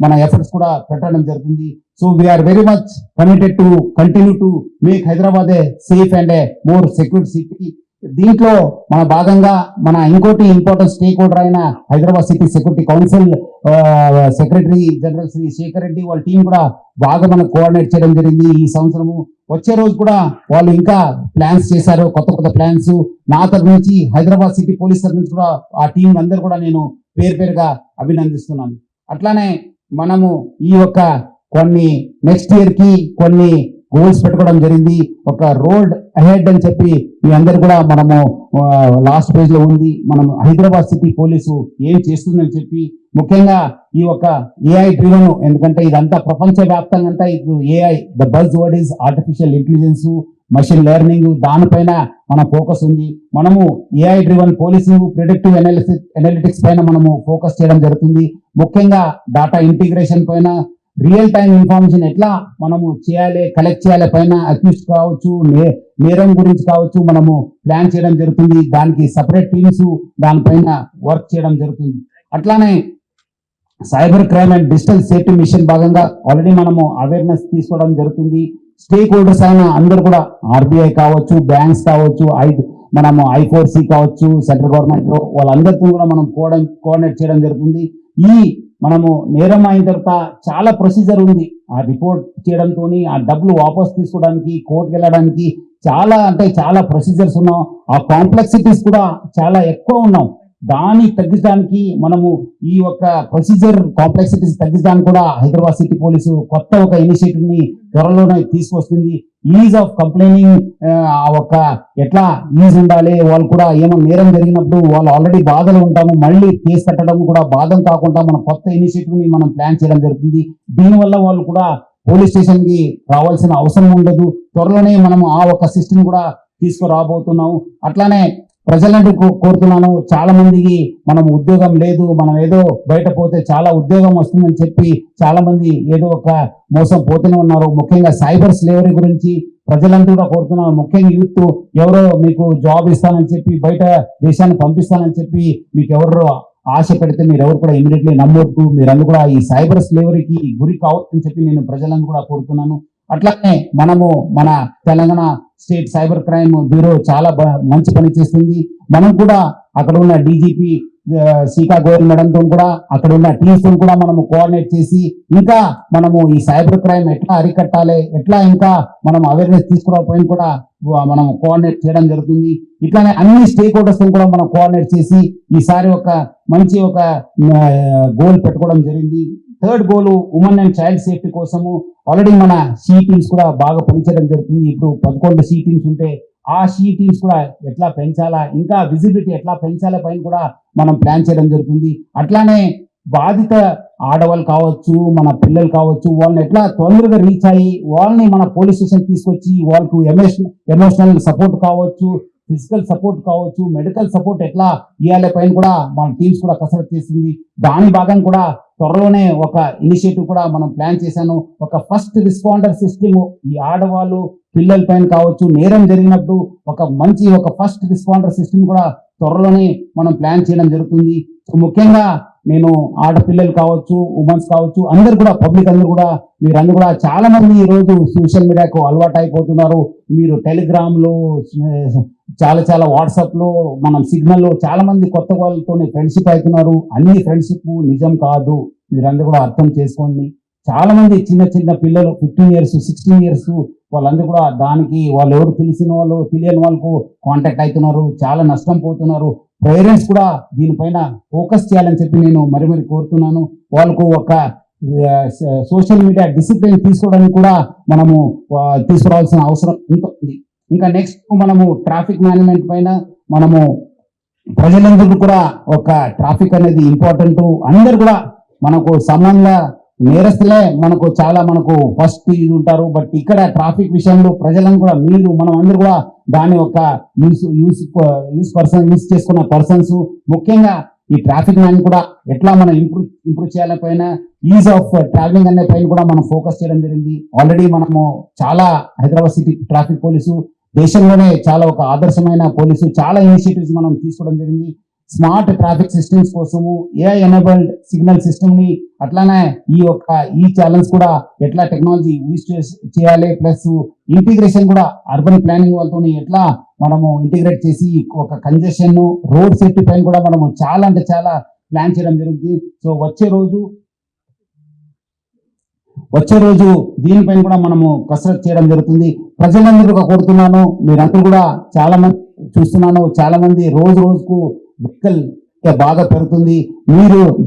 మన ఎఫర్ట్స్ కూడా పెట్టడం జరుగుతుంది. So we are very much committed to continue to make Hyderabad a safe and a more secure city. దీంట్లో మన భాగంగా మన ఇంకోటి ఇంపార్టెంట్ స్టేక్ హోల్డర్ అయిన Hyderabad city security council secretary general Shri Shekhar Reddy వాళ్ళ టీం కూడా బాగా మనకు కోఆర్డినేట్ చేయడం జరిగింది. ఈ సంవత్సరము వచ్చే రోజు కూడా వాళ్ళు ఇంకా ప్లాన్స్ చేశారు, కొత్త ప్లాన్స్. నా తరఫు నుంచి హైదరాబాద్ సిటీ పోలీస్ తరఫు నుంచి కూడా ఆ టీం అందరు కూడా నేను పేరుగా అభినందిస్తున్నాను. అట్లానే మనము ఈ యొక్క నెక్స్ట్ ఇయర్ కి కొన్ని గోల్స్ పెట్టుకోవడం జరిగింది. ఒక రోడ్ అహెడ్ అని చెప్పి మీ అందరు కూడా మనము లాస్ట్ పేజ్ లో ఉంది. మనం హైదరాబాద్ సిటీ పోలీసు ఏం చేస్తుందని చెప్పి ముఖ్యంగా ఈ యొక్క ఏఐ డ్రివన్, ఎందుకంటే ఇదంతా ప్రపంచ వ్యాప్తంగా అంతా ఇప్పుడు AI the buzz word is artificial intelligence, machine learning, దానిపైన మన ఫోకస్ ఉంది. మనము AI driven policing, predictive analytics పైన మనము ఫోకస్ చేయడం జరుగుతుంది. ముఖ్యంగా డాటా ఇంటిగ్రేషన్ పైన, రియల్ టైం ఇన్ఫర్మేషన్ ఎట్లా మనము కలెక్ట్ చేయాలి పైన, అక్యూజ్ కావచ్చు, నేరం గురించి కావచ్చు, మనము ప్లాన్ చేయడం జరుగుతుంది. దానికి సపరేట్ టీమ్స్ దానిపైన వర్క్ చేయడం జరుగుతుంది. అట్లానే cyber crime and digital safety mission భాగంగా ఆల్రెడీ మనము అవేర్నెస్ తీసుకోవడం జరుగుతుంది. స్టేక్ హోల్డర్స్ అయిన అందరూ కూడా ఆర్బీఐ కావచ్చు, బ్యాంక్స్ కావచ్చు, మనము I4C కావచ్చు, సెంట్రల్ గవర్నమెంట్ వాళ్ళందరితో కూడా మనం కోఆర్డినేట్ చేయడం జరుగుతుంది. ఈ మనము నేరం అయిన తర్వాత చాలా ప్రొసీజర్ ఉంది. ఆ రిపోర్ట్ చేయడంతో ఆ డబ్బులు వాపస్ తీసుకోవడానికి, కోర్టుకి వెళ్ళడానికి చాలా ప్రొసీజర్స్ ఉన్నాం. ఆ కాంప్లెక్సిటీస్ కూడా చాలా ఎక్కువ ఉన్నాం. దాన్ని తగ్గించడానికి మనము ఈ యొక్క ప్రొసీజర్ కాంప్లెక్సిటీస్ తగ్గించడానికి కూడా హైదరాబాద్ సిటీ పోలీసు కొత్త ఒక ఇనిషియేటివ్ ని త్వరలోనే తీసుకొస్తుంది. ఈజ్ ఆఫ్ కంప్లైనింగ్, ఒక ఎట్లా ఈజ్ ఉండాలి, వాళ్ళు కూడా ఏమైనా నేరం జరిగినప్పుడు వాళ్ళు ఆల్రెడీ బాధలు ఉంటాము, మళ్ళీ కేసు కట్టడం కూడా బాధం కాకుండా మన కొత్త ఇనిషియేటివ్ ని మనం ప్లాన్ చేయడం జరుగుతుంది. దీనివల్ల వాళ్ళు కూడా పోలీస్ స్టేషన్ కి రావాల్సిన అవసరం ఉండదు. త్వరలోనే మనం ఆ ఒక సిస్టమ్ కూడా తీసుకురాబోతున్నాము. అట్లానే ప్రజలంటే కోరుతున్నాను, చాలా మందికి మనం ఉద్యోగం లేదు, మనం ఏదో బయట పోతే చాలా ఉద్యోగం వస్తుందని చెప్పి చాలా మంది ఏదో ఒక మోసం పోతూనే ఉన్నారు. ముఖ్యంగా సైబర్ స్లేవరీ గురించి ప్రజలంతా కూడా కోరుతున్నాను. ముఖ్యంగా యూత్ ఎవరో మీకు జాబ్ ఇస్తానని చెప్పి, బయట దేశాన్ని పంపిస్తానని చెప్పి మీకు ఎవరో ఆశ పెడితే మీరు ఎవరు కూడా ఇమీడియట్లీ నమ్మొద్దు. మీరందరూ కూడా ఈ సైబర్ స్లేవరీకి గురి కావద్దని చెప్పి నేను ప్రజలందరూ కూడా కోరుతున్నాను. అట్లానే మనము మన Telangana state cyber crime bureau చాలా మంచి పని చేస్తుంది. మనం కూడా అక్కడ ఉన్న డీజీపీ సీకా గోయల్ మేడంతో కూడా, అక్కడ ఉన్న టీమ్స్ తో కూడా మనము కోఆర్డినేట్ చేసి ఇంకా మనము ఈ సైబర్ క్రైమ్ ఎట్లా అరికట్టాలి, ఎట్లా ఇంకా మనం అవేర్నెస్ తీసుకురాకపోయిన కూడా మనం కోఆర్డినేట్ చేయడం జరుగుతుంది. ఇట్లానే అన్ని స్టేక్ హోల్డర్స్ కూడా మనం కోఆర్డినేట్ చేసి ఈసారి ఒక మంచి ఒక గోల్ పెట్టుకోవడం జరిగింది. Third goal women and child safety కోసము ఆల్రెడీ మన సీ టీమ్స్ కూడా బాగా పనిచేయడం జరుగుతుంది. ఇప్పుడు 11 సీ టీమ్స్ ఉంటే ఆ సీ టీమ్స్ కూడా ఎట్లా పెంచాలా, ఇంకా విజిబిలిటీ ఎట్లా పెంచాలా పైన కూడా మనం ప్లాన్ చేయడం జరుగుతుంది. అట్లానే బాధిత ఆడవాళ్ళు కావచ్చు, మన పిల్లలు కావచ్చు, వాళ్ళని ఎట్లా తొందరగా రీచ్ అయ్యి వాళ్ళని మన పోలీస్ స్టేషన్ తీసుకొచ్చి వాళ్ళకు ఎమోషనల్ సపోర్ట్ కావచ్చు, ఫిజికల్ సపోర్ట్ కావచ్చు, మెడికల్ సపోర్ట్ ఎట్లా ఇవ్వాలి పైన కూడా మన టీమ్స్ కూడా కసరత్తు చేస్తుంది. దాని భాగం కూడా త్వరలోనే ఒక ఇనిషియేటివ్ కూడా మనం ప్లాన్ చేశాను. ఒక ఫస్ట్ రెస్పాండర్ సిస్టమ్ ఈ ఆడవాళ్ళు పిల్లల పైన కావచ్చు, నేరం జరిగినప్పుడు ఒక ఫస్ట్ రెస్పాండర్ సిస్టమ్ కూడా త్వరలోనే మనం ప్లాన్ చేయడం జరుగుతుంది. సో ముఖ్యంగా నేను ఆడపిల్లలు కావచ్చు, ఉమెన్స్ కావచ్చు, అందరు కూడా పబ్లిక్ అందరూ కూడా మీరందరూ కూడా చాలా మంది ఈ రోజు సోషల్ మీడియాకు అలవాటు అయిపోతున్నారు. మీరు టెలిగ్రామ్ లో చాలా వాట్సాప్ లో మనం సిగ్నల్ లో చాలా మంది కొత్త వాళ్ళతో ఫ్రెండ్షిప్ అవుతున్నారు. అన్ని ఫ్రెండ్షిప్ నిజం కాదు, మీరందరూ కూడా అర్థం చేసుకోండి. చాలా మంది చిన్న పిల్లలు 15 years 16 years వాళ్ళందరూ కూడా దానికి వాళ్ళు ఎవరు తెలిసిన వాళ్ళు తెలియని వాళ్ళకు కాంటాక్ట్ అవుతున్నారు, చాలా నష్టం పోతున్నారు. పేరెంట్స్ కూడా దీనిపైన ఫోకస్ చేయాలని చెప్పి నేను మరి కోరుతున్నాను. వాళ్ళకు ఒక సోషల్ మీడియా డిసిప్లిన్ తీసుకోవడానికి కూడా మనము తీసుకురావాల్సిన అవసరం ఉంటుంది. ఇంకా నెక్స్ట్ మనము ట్రాఫిక్ మేనేజ్మెంట్ పైన మనము ప్రజలందరూ కూడా ఒక ట్రాఫిక్ అనేది ఇంపార్టెంట్. అందరు కూడా మనకు సంబంధ నేరస్తులే మనకు ఫస్ట్ ఇది ఉంటారు. బట్ ఇక్కడ ట్రాఫిక్ విషయంలో ప్రజలను కూడా మనం అందరూ కూడా దాని ఒక యూస్ చేసుకున్న పర్సన్స్, ముఖ్యంగా ఈ ట్రాఫిక్ మ్యాన్ కూడా ఎట్లా మనం ఇంప్రూవ్ చేయాల పైన, ఈజ్ ఆఫ్ ట్రావెలింగ్ అనే పైన కూడా మనం ఫోకస్ చేయడం జరిగింది. ఆల్రెడీ మనము చాలా హైదరాబాద్ సిటీ ట్రాఫిక్ పోలీసు దేశంలోనే చాలా ఒక ఆదర్శమైన పోలీసు, చాలా ఇనిషియేటివ్స్ మనం తీసుకోవడం జరిగింది. స్మార్ట్ ట్రాఫిక్ సిస్టమ్స్ కోసము AI ఎనేబుల్డ్ సిగ్నల్ సిస్టమ్ ని, అట్లానే ఈ ఛాలెంజ్ కూడా ఎట్లా టెక్నాలజీ యూజ్ చేయాలి, ప్లస్ ఇంటిగ్రేషన్ కూడా అర్బన్ ప్లానింగ్ వాళ్ళతో ఎట్లా మనము ఇంటిగ్రేట్ చేసి ఒక కంజెషన్ రోడ్ సేఫ్టీ పైన కూడా మనము చాలా ప్లాన్ చేయడం జరుగుతుంది. సో వచ్చే రోజు దీనిపైన కూడా మనము కసరత్తు చేయడం జరుగుతుంది. ప్రజలందరూ కోరుతున్నాను, మీరందరూ కూడా చాలా మంది చూస్తున్నాను, చాలా మంది రోజుకు వెహికల్ బాగా పెరుగుతుంది.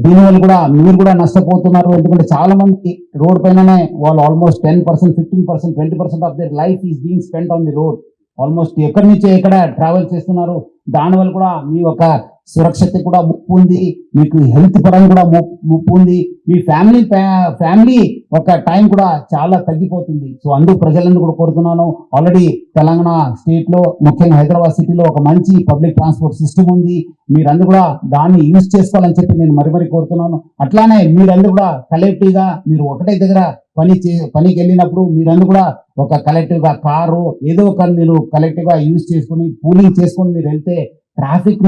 దీనివల్ల కూడా మీరు కూడా నష్టపోతున్నారు. ఎందుకంటే చాలా మంది రోడ్ పైననే వాళ్ళు almost 10%, 15%, 20% of their life is being spent on the road. Almost ఎక్కడి నుంచి ఎక్కడ ట్రావెల్ చేస్తున్నారు. దానివల్ల కూడా మీ యొక్క సురక్షత కూడా ముప్పు ఉంది, మీకు హెల్త్ పరంగా కూడా ముప్పు ఉంది, మీ ఫ్యామిలీ ఒక టైం కూడా చాలా తగ్గిపోతుంది. సో అందుకు ప్రజలందరూ కూడా కోరుతున్నాను, ఆల్రెడీ తెలంగాణ స్టేట్ లో ముఖ్యంగా హైదరాబాద్ సిటీలో ఒక మంచి పబ్లిక్ ట్రాన్స్పోర్ట్ సిస్టమ్ ఉంది. మీరందరూ కూడా దాన్ని యూజ్ చేసుకోవాలని చెప్పి నేను మరి కోరుతున్నాను. అట్లానే మీరందరూ కూడా కలెక్టివ్ గా మీరు ఒకటే దగ్గర పనికి వెళ్ళినప్పుడు మీరందరూ కూడా ఒక కలెక్టివ్ గా కారు ఏదో ఒక మీరు కలెక్టివ్ గా యూజ్ చేసుకుని పూలింగ్ చేసుకొని మీరు వెళ్తే ట్రాఫిక్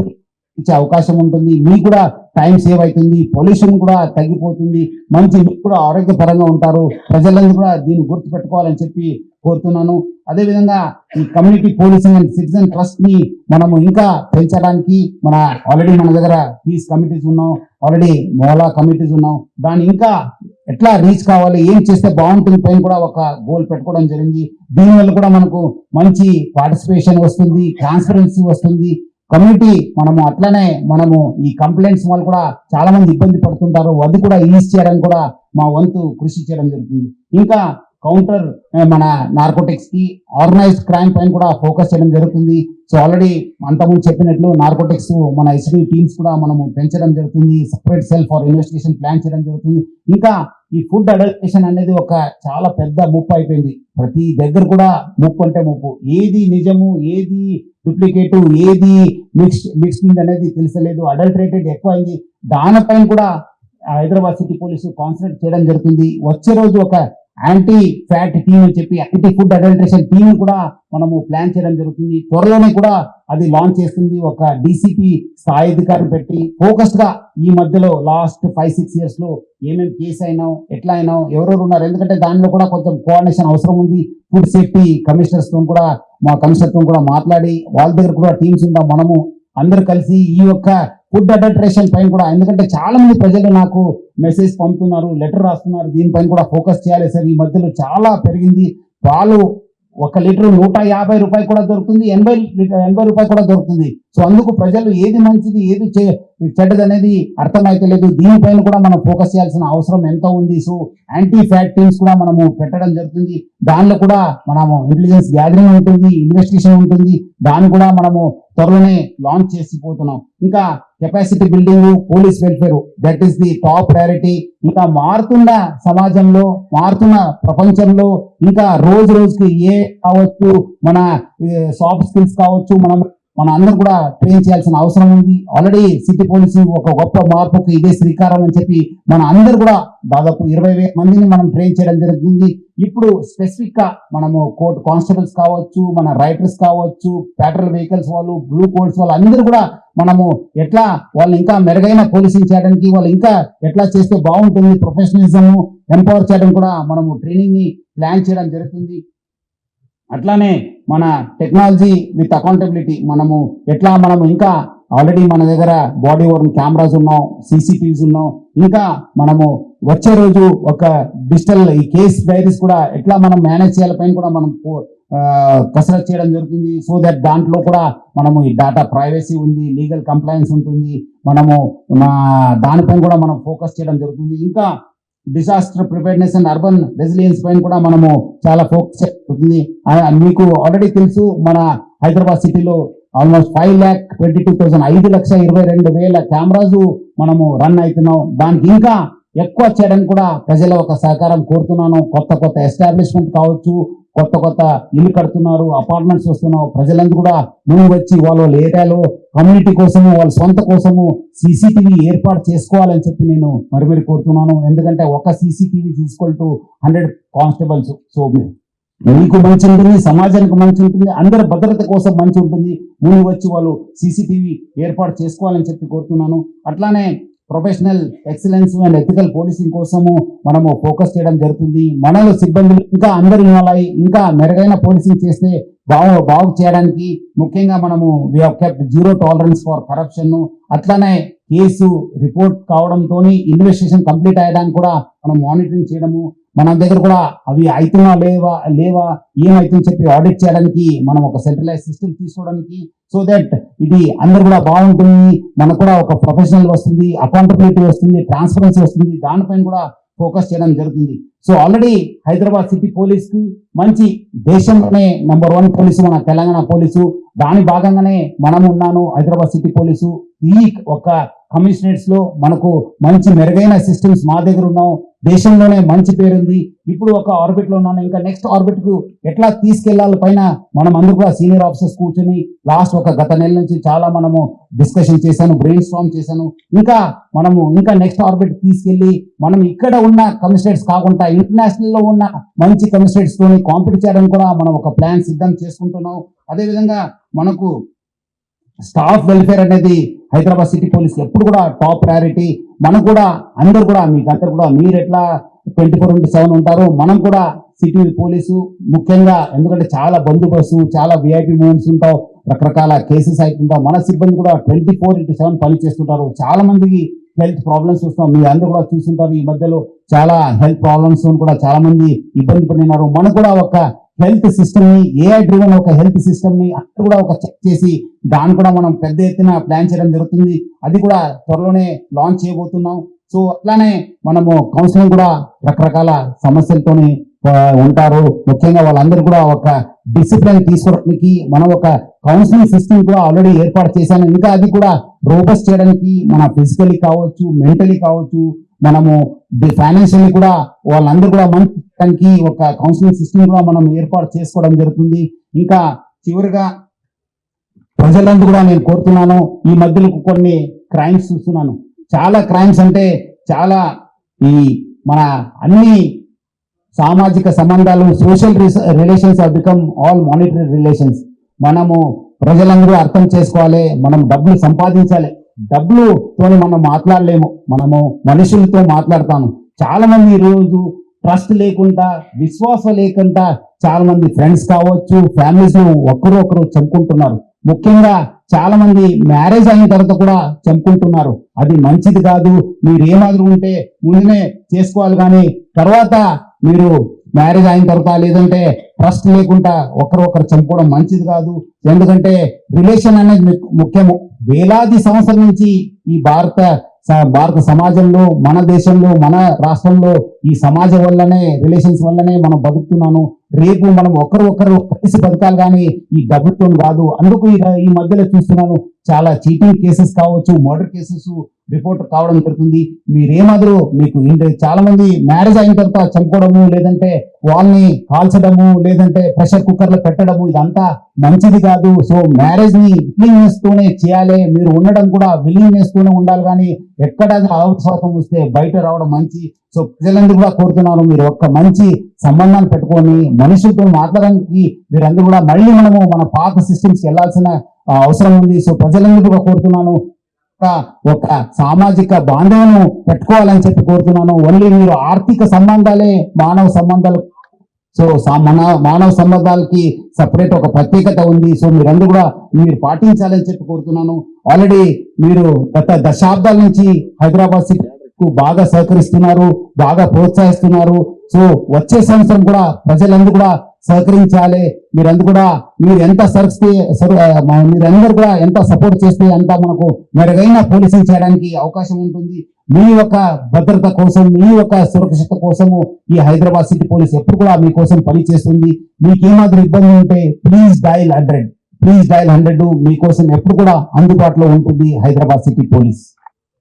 ఇచ్చే అవకాశం ఉంటుంది. మీకు కూడా టైం సేవ్ అవుతుంది, పొల్యూషన్ కూడా తగ్గిపోతుంది, మంచి మీరు కూడా ఆరోగ్యపరంగా ఉంటారు. ప్రజలందరూ కూడా దీన్ని గుర్తుపెట్టుకోవాలని చెప్పి కోరుతున్నాను. అదేవిధంగా ఈ community policing and citizen trust ని మనము ఇంకా పెంచడానికి ఆల్రెడీ మన దగ్గర పీస్ కమిటీస్ ఉన్నాం, ఆల్రెడీ మోలా కమిటీస్ ఉన్నాం. దాన్ని ఇంకా ఎట్లా రీచ్ కావాలి, ఏం చేస్తే బాగుంటుంది పైన కూడా ఒక గోల్ పెట్టుకోవడం జరిగింది. దీనివల్ల కూడా మనకు మంచి పార్టిసిపేషన్ వస్తుంది, ట్రాన్స్పరెన్సీ వస్తుంది. కమ్యూనిటీ అట్లనే ఈ కంప్లైంట్స్ వల్ల కూడా చాలా మంది ఇబ్బంది పడుతుంటారు, అది కూడా ఈజ్ చేయడానికి కూడా మా వంతు కృషి చేయడం జరుగుతుంది. ఇంకా కౌంటర్ మన నార్కోటిక్స్ కి ఆర్గనైజ్డ్ క్రైమ్ పైన కూడా ఫోకస్ చేయడం జరుగుతుంది. సో ఆల్రెడీ అంతకుముందు చెప్పినట్లు నార్కోటిక్స్ మన ఎస్డీ టీమ్స్ కూడా పెంచడం జరుగుతుంది, separate cell for investigation plan చేయడం జరుగుతుంది. ఇంకా ఈ ఫుడ్ అడల్టరేషన్ అనేది ఒక చాలా పెద్ద ముప్పు అయిపోయింది. ప్రతి దగ్గర కూడా ముప్పు అంటే ముప్పు, ఏది నిజము ఏది డూప్లికేట్ ఏది మిక్స్డ్ అనేది తెలిసలేదు, అడల్టరేటెడ్ ఎక్కువైంది. దానిపైన కూడా హైదరాబాద్ సిటీ పోలీసు కాన్సన్ట్రేట్ చేయడం జరుగుతుంది. వచ్చే రోజు ఒక యాంటీ ఫ్యాట్ టీమ్ అని చెప్పి యాంటీ ఫుడ్ అడల్టరేషన్ టీమ్ కూడా ప్లాన్ చేయడం జరుగుతుంది. త్వరలోనే కూడా అది లాంచ్ చేస్తుంది. ఒక డీసీపీ స్థాయి అధికారులు పెట్టి ఫోకస్డ్ గా ఈ మధ్యలో లాస్ట్ 5-6 years లో ఏమేమి కేసు అయినాం, ఎట్లా అయినాం, ఎవరెవరు ఉన్నారు, ఎందుకంటే దానిలో కూడా కొంచెం కోఆర్డినేషన్ అవసరం ఉంది. ఫుడ్ సేఫ్టీ కమిషనర్స్ తో కూడా మా కమిషనర్ తో కూడా మాట్లాడి వాళ్ళ దగ్గర కూడా టీమ్స్ ఉంటాం. అందరు కలిసి ఈ యొక్క ఫుడ్ అడల్టరేషన్ పైన కూడా, ఎందుకంటే చాలా మంది ప్రజలు నాకు మెసేజ్ పంపుతున్నారు, లెటర్ రాస్తున్నారు, దీనిపైన కూడా ఫోకస్ చేయాలి సార్. ఈ మధ్యలో చాలా పెరిగింది. పాలు 1 లీటర్ 150 రూపాయలు కూడా దొరుకుతుంది, 80 రూపాయలు కూడా దొరుకుతుంది. సో అందుకు ప్రజలు ఏది మంచిది ఏది చెడ్డది అనేది అర్థమైతే లేదు. దీనిపైన కూడా మనం ఫోకస్ చేయాల్సిన అవసరం ఎంత ఉంది. సో యాంటీ ఫ్యాట్ టీమ్స్ కూడా పెట్టడం జరుగుతుంది. దానిలో కూడా ఇంటెలిజెన్స్ గ్యాదరింగ్ ఉంటుంది, ఇన్వెస్టిగేషన్ ఉంటుంది. దాన్ని కూడా త్వరలోనే లాంచ్ చేసిపోతున్నాం. ఇంకా capacity building, police welfare, that is the top priority. ఇంకా మారుతున్న సమాజంలో, మారుతున్న ప్రపంచంలో ఇంకా రోజు రోజుకి ఏ కావచ్చు, మన సాఫ్ట్ స్కిల్స్ కావచ్చు, మన అందరూ కూడా ట్రైన్ చేయాల్సిన అవసరం ఉంది. ఆల్రెడీ సిటీ పోలీసింగ్ ఒక గొప్ప మార్పుకి ఇదే శ్రీకారం అని చెప్పి మన అందరూ కూడా దాదాపు 20,000 మందిని ట్రైన్ చేయడం జరుగుతుంది. ఇప్పుడు స్పెసిఫిక్ గా కోర్టు కానిస్టేబుల్స్ కావచ్చు, మన రైటర్స్ కావచ్చు, పెట్రోల్ వెహికల్స్ వాళ్ళు, బ్లూ కోడ్స్ వాళ్ళు అందరూ కూడా ఎట్లా వాళ్ళు ఇంకా మెరుగైన పోలీసింగ్ చేయడానికి, వాళ్ళు ఇంకా ఎట్లా చేస్తే బాగుంటుంది, ప్రొఫెషనలిజం ఎంపవర్ చేయడం కూడా ట్రైనింగ్ ని ప్లాన్ చేయడం జరుగుతుంది. అట్లానే మన టెక్నాలజీ విత్ అకౌంటబిలిటీ ఎట్లా ఇంకా ఆల్రెడీ మన దగ్గర బాడీ ఓర్న్ కెమెరాస్ ఉన్నాం, సీసీటీవీస్ ఉన్నాం. ఇంకా వచ్చే రోజు ఒక డిజిటల్ ఈ కేస్ డైరీస్ కూడా ఎట్లా మేనేజ్ చేయాలి పైన కూడా కసరత్ చేయడం జరుగుతుంది. సో దట్ దాంట్లో కూడా ఈ డేటా ప్రైవసీ ఉంది, లీగల్ కంప్లైన్స్ ఉంటుంది. దానిపైన కూడా ఫోకస్ చేయడం జరుగుతుంది. ఇంకా disaster preparedness and urban resilience పైన కూడా చాలా ఫోకస్ చేస్తుంది. మీకు ఆల్రెడీ తెలుసు, మన హైదరాబాద్ సిటీలో ఆల్మోస్ట్ 5,22,000 5,22,000 కెమెరాస్ రన్ అవుతున్నాం. దానికి ఇంకా ఎక్కువ చేయడానికి కూడా ప్రజల ఒక సహకారం కోరుతున్నాను. కొత్త ఎస్టాబ్లిష్మెంట్ కావచ్చు, కొత్త ఇల్లు కడుతున్నారు, అపార్ట్మెంట్స్ వస్తున్నావు, ప్రజలందరూ కూడా ముందు వచ్చి వాళ్ళ ఏరియాలో కమ్యూనిటీ కోసము, వాళ్ళ సొంత కోసము సీసీటీవీ ఏర్పాటు చేసుకోవాలని చెప్పి నేను మరి కోరుతున్నాను. ఎందుకంటే ఒక CCTV equal to 100 constables. So మీకు మంచి ఉంటుంది, సమాజానికి మంచి ఉంటుంది, అందరి భద్రత కోసం మంచి ఉంటుంది. ముందు వచ్చి వాళ్ళు సీసీటీవీ ఏర్పాటు చేసుకోవాలని చెప్పి కోరుతున్నాను. అట్లానే professional excellence and ethical policing కోసము ఫోకస్ చేయడం జరుగుతుంది. మనలో సిబ్బందులు ఇంకా అందరూ ఇన్వాల్వ్ అయ్యి ఇంకా మెరుగైన పోలీసింగ్ చేస్తే బాగు చేయడానికి ముఖ్యంగా we have kept 0 tolerance for corruption. అట్లానే కేసు రిపోర్ట్ కావడంతో ఇన్వెస్టిగేషన్ కంప్లీట్ అయ్యడానికి కూడా మానిటరింగ్ చేయడము, మన దగ్గర కూడా అవి అవుతున్నా లేవా ఏమైతుందని చెప్పి ఆడిట్ చేయడానికి ఒక సెంట్రలైజ్ సిస్టమ్ తీసుకోవడానికి. సో దట్ ఇది అందరు కూడా బాగుంటుంది, మనకు కూడా ఒక ప్రొఫెషనల్ వస్తుంది, అకౌంటబిలిటీ వస్తుంది, ట్రాన్స్పరెన్సీ వస్తుంది. దానిపైన కూడా ఫోకస్ చేయడం జరుగుతుంది. So already Hyderabad city police కి మంచి దేశంలోనే నంబర్ 1 పోలీసు మన తెలంగాణ పోలీసు. దాని భాగంగానే ఉన్నాను హైదరాబాద్ సిటీ పోలీసు. ఈ ఒక కమిషనరేట్స్ లో మనకు మంచి మెరుగైన సిస్టమ్స్ మా దగ్గర ఉన్నాం. దేశంలోనే మంచి పేరుంది. ఇప్పుడు ఒక ఆర్బిట్ లో ఉన్నాను, ఇంకా నెక్స్ట్ ఆర్బిట్ కు ఎట్లా తీసుకెళ్లాలి పైన అందరూ కూడా సీనియర్ ఆఫీసర్స్ కూర్చొని లాస్ట్ గత నెల నుంచి చాలా డిస్కషన్ చేశాను, బ్రెయిన్ స్టార్మ్ చేశాను. ఇంకా నెక్స్ట్ ఆర్బిట్ తీసుకెళ్లి ఇక్కడ ఉన్న కమిషనరేట్స్ కాకుండా ఇంటర్నేషనల్ లో ఉన్న మంచి కమిషనరేట్స్ తోని కాంపిట్ చేయడానికి కూడా ఒక ప్లాన్ సిద్ధం చేసుకుంటున్నాం. అదేవిధంగా స్టాఫ్ వెల్ఫేర్ అనేది హైదరాబాద్ సిటీ పోలీస్ ఎప్పుడు కూడా టాప్ ప్రయారిటీ. మనం కూడా అందరు కూడా మీకు అందరు కూడా మీరు ఎట్లా 24/7 ఉంటారో మనం కూడా సిటీ పోలీసు ముఖ్యంగా, ఎందుకంటే చాలా బందోబస్తు, చాలా విఐపి మూమెంట్స్ ఉంటావు, రకరకాల కేసెస్ అవుతుంటావు. మన సిబ్బంది కూడా 24/7 పని చేస్తుంటారు. చాలా మందికి హెల్త్ ప్రాబ్లమ్స్ చూస్తాం, మీరు అందరూ కూడా చూస్తుంటారు. ఈ మధ్యలో చాలా హెల్త్ ప్రాబ్లమ్స్ కూడా చాలా మంది ఇబ్బంది పడినారు. మనం కూడా ఒక హెల్త్ సిస్టమ్ ని, ఏఐ డ్రివెన్ ఒక హెల్త్ సిస్టమ్ ని అక్కడ కూడా ఒక చెక్ చేసి దాన్ని కూడా మనం పెద్ద ఎత్తున ప్లాన్ చేయడం జరుగుతుంది. అది కూడా త్వరలోనే లాంచ్ చేయబోతున్నాం. సో అట్లానే మనము కౌన్సిలింగ్ కూడా రకరకాల సమస్యలతోని ఉంటారు. ముఖ్యంగా వాళ్ళందరూ కూడా ఒక డిసిప్లిన్ తీసుకోవడానికి మనం ఒక కౌన్సిలింగ్ సిస్టమ్ కూడా ఆల్రెడీ ఏర్పాటు చేశాను. ఇంకా అది కూడా రోబస్ట్ చేయడానికి మన ఫిజికలీ కావచ్చు, మెంటలీ కావచ్చు, మనము ఫైనాన్షియల్లీ కూడా వాళ్ళందరూ కూడా మంచి ఒక కౌన్సిలింగ్ సిస్టమ్ కూడా మనం ఏర్పాటు చేసుకోవడం జరుగుతుంది. ఇంకా చివరిగా ప్రజలందరూ కూడా నేను కోరుతున్నాను, ఈ మధ్యలో కొన్ని క్రైమ్స్ చూస్తున్నాను. చాలా క్రైమ్స్ అంటే చాలా ఈ మన అన్ని సామాజిక సంబంధాలు, social relations are become all monetary relations. మనము ప్రజలందరూ అర్థం చేసుకోవాలి, మనం డబ్బులు సంపాదించాలి. డబ్బులతోని మనం మాట్లాడలేము, మనము మనుషులతో మాట్లాడతాము. చాలా మంది ఈ రోజు ట్రస్ట్ లేకుండా, విశ్వాసం లేకుండా చాలా మంది ఫ్రెండ్స్ కావచ్చు, ఫ్యామిలీస్ ఒకరు చంపుకుంటున్నారు. ముఖ్యంగా చాలా మంది మ్యారేజ్ అయిన తర్వాత కూడా చంపుకుంటున్నారు. అది మంచిది కాదు. మీరు ఏమాదిరి ఉంటే ముందునే చేసుకోవాలి, కానీ తర్వాత మీరు మ్యారేజ్ అయిన తర్వాత లేదంటే ట్రస్ట్ లేకుండా ఒకరు చంపుకోవడం మంచిది కాదు. ఎందుకంటే రిలేషన్ అనేది ముఖ్యము. వేలాది సంవత్సరాల నుంచి ఈ భారత సమాజంలో, మన దేశంలో, మన రాష్ట్రంలో ఈ సమాజం వల్లనే, రిలేషన్స్ వల్లనే మనం బతుకుతున్నాను. రేపు మనం ఒకరు కలిసి బతకాలి, కానీ ఈ డబ్బుతో కాదు. అందుకు ఈ మధ్యలో చూస్తున్నాను, చాలా చీటింగ్ కేసెస్ కావచ్చు, మర్డర్ కేసెస్ రిపోర్ట్ కావడం జరుగుతుంది. మీరేమాదరు మీకు చాలా మంది మ్యారేజ్ అయిన తర్వాత చంపుకోవడము, లేదంటే వాళ్ళని కాల్చడము, లేదంటే ప్రెషర్ కుక్కర్ లో పెట్టడము, ఇదంతా మంచిది కాదు. సో మ్యారేజ్ ని విల్లింగ్నెస్ తోనే చేయాలి. మీరు ఉండడం కూడా విల్లింగ్నెస్ తోనే ఉండాలి, కానీ ఎక్కడ అవసరం వస్తే బయట రావడం మంచి. సో ప్రజలందరూ కూడా కోరుతున్నాను, మీరు ఒక్క మంచి సంబంధాన్ని పెట్టుకొని మనుషులతో మాట్లాడడానికి మీరందరూ కూడా మళ్ళీ మనము మన పాత సిస్టమ్స్ కి వెళ్లాల్సిన అవసరం ఉంది. సో ప్రజలందరూ కూడా కోరుతున్నాను, ఒక సామాజిక బాంధవ్యను పెట్టుకోవాలని చెప్పి కోరుతున్నాను. ఓన్లీ మీరు ఆర్థిక సంబంధాలే మానవ సంబంధాలు. సో మానవ సంబంధాలకి సపరేట్ ఒక ప్రత్యేకత ఉంది. సో మీరందరూ కూడా మీరు పాటించాలని చెప్పి కోరుతున్నాను. ఆల్రెడీ మీరు గత దశాబ్దాల నుంచి హైదరాబాద్ సిటీ బాగా సహకరిస్తున్నారు, బాగా ప్రోత్సహిస్తున్నారు. సో వచ్చే సంవత్సరం కూడా ప్రజలందరూ కూడా సహకరించాలి. మీరందరూ కూడా మీరు ఎంత మీరందరూ కూడా ఎంత సపోర్ట్ చేస్తే అంత మనకు మెరుగైన పోలీసింగ్ చేయడానికి అవకాశం ఉంటుంది. మీ యొక్క భద్రత కోసం, మీ యొక్క సురక్షిత కోసము ఈ హైదరాబాద్ సిటీ పోలీస్ ఎప్పుడు కూడా మీకోసం పనిచేస్తుంది. మీకేమాదిరి ఇబ్బంది ఉంటే ప్లీజ్ డయల్ 100 మీకోసం ఎప్పుడు కూడా అందుబాటులో ఉంటుంది హైదరాబాద్ సిటీ పోలీస్.